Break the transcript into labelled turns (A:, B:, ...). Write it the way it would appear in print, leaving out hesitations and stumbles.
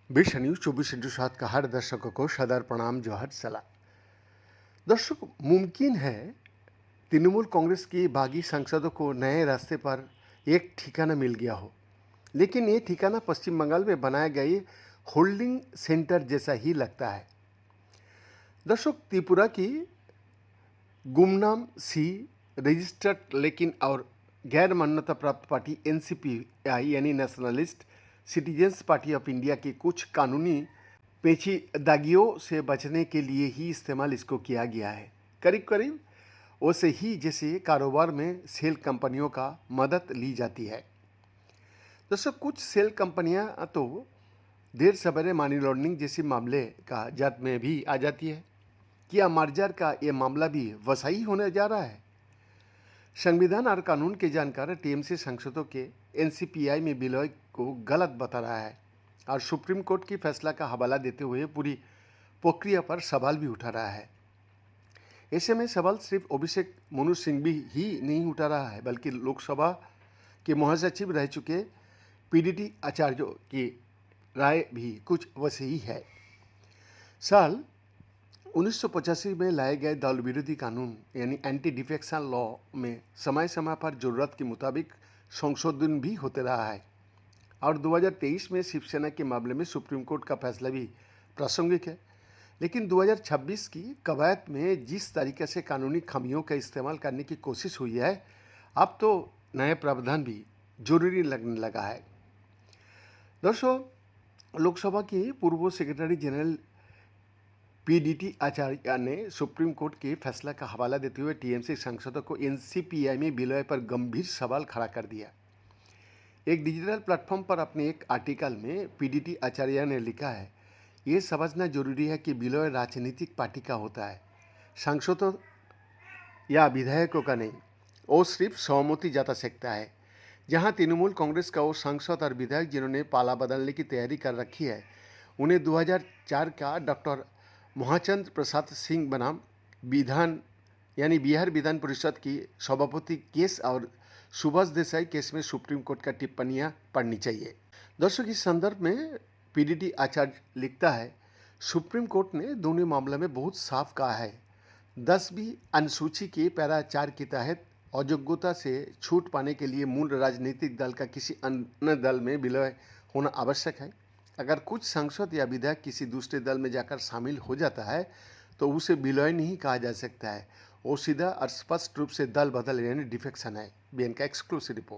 A: विश्व न्यूज 24/7 का हर दर्शकों को सदर प्रणाम जोहर सलाम। दर्शक, मुमकिन है तृणमूल कांग्रेस की बागी सांसदों को नए रास्ते पर एक ठिकाना मिल गया हो, लेकिन ये ठिकाना पश्चिम बंगाल में बनाए गए होल्डिंग सेंटर जैसा ही लगता है। दर्शक, त्रिपुरा की गुमनाम सी रजिस्टर्ड लेकिन और गैर मान्यता प्राप्त पार्टी एनसीपीआई यानी nationalist citizens party of India की कुछ कानूनी पेचीदगियों से बचने के लिए ही इस्तेमाल इसको किया गया है। करीब करीब वैसे ही जैसे कारोबार में सेल कंपनियों का मदद ली जाती है। दोस्तों, कुछ सेल कंपनियां तो देर सवेरे मनी लॉन्ड्रिंग जैसे मामले का जात में भी आ जाती है। क्या मर्जर का ये मामला भी वैसा ही होने जा रहा है? संविधान और कानून के जानकार टीएमसी सांसदों के एनसीपीआई में विलय को गलत बता रहा है और सुप्रीम कोर्ट की फैसला का हवाला देते हुए पूरी प्रक्रिया पर सवाल भी उठा रहा है। ऐसे में सवाल सिर्फ अभिषेक मनु सिंह भी ही नहीं उठा रहा है, बल्कि लोकसभा के महासचिव रह चुके पीडीटी आचार्यों की राय भी कुछ वैसे ही है। साल 1985 में लाए गए दल विरोधी कानून यानी एंटी डिफेक्शन लॉ में समय समय पर जरूरत के मुताबिक संशोधन भी होते रहा है और 2023 में शिवसेना के मामले में सुप्रीम कोर्ट का फैसला भी प्रासंगिक है। लेकिन 2026 की कवायद में जिस तरीके से कानूनी खामियों का इस्तेमाल करने की कोशिश हुई है, अब तो नए प्रावधान भी जरूरी लगने लगा है। दोस्तों, लोकसभा की पूर्व सेक्रेटरी जनरल पीडीटी आचार्य ने सुप्रीम कोर्ट के फैसला का हवाला देते हुए टीएमसी सांसदों को एनसीपीआई में विलय पर गंभीर सवाल खड़ा कर दिया। एक डिजिटल प्लेटफॉर्म पर अपने एक आर्टिकल में पीडीटी आचार्य ने लिखा है, ये समझना जरूरी है कि विलय राजनीतिक पार्टी का होता है, सांसदों या विधायकों का नहीं। वो सिर्फ सहमति जता सकता है। जहां तृणमूल कांग्रेस का वो सांसद और विधायक जिन्होंने पाला बदलने की तैयारी कर रखी है, उन्हें 2004 का डॉक्टर महाचंद्र प्रसाद सिंह बनाम बिहार विधान परिषद की सभापति केस और सुभाष देसाई केस में सुप्रीम कोर्ट का टिप्पणियां पढ़नी चाहिए। दर्शक, इस संदर्भ में पीडीटी आचार्य लिखता है, सुप्रीम कोर्ट ने दोनों मामलों में बहुत साफ कहा है। 10वीं अनुसूची के पैरा 4 के तहत अयोग्यता से छूट पाने के लिए मूल राजनीतिक दल का किसी अन्य दल में विलय होना आवश्यक है। अगर कुछ सांसद या विधायक किसी दूसरे दल में जाकर शामिल हो जाता है तो उसे विलय नहीं कहा जा सकता है। वो सीधा और स्पष्ट रूप से दल बदल यानी डिफेक्शन है। बीएन का एक्सक्लूसिव रिपोर्ट।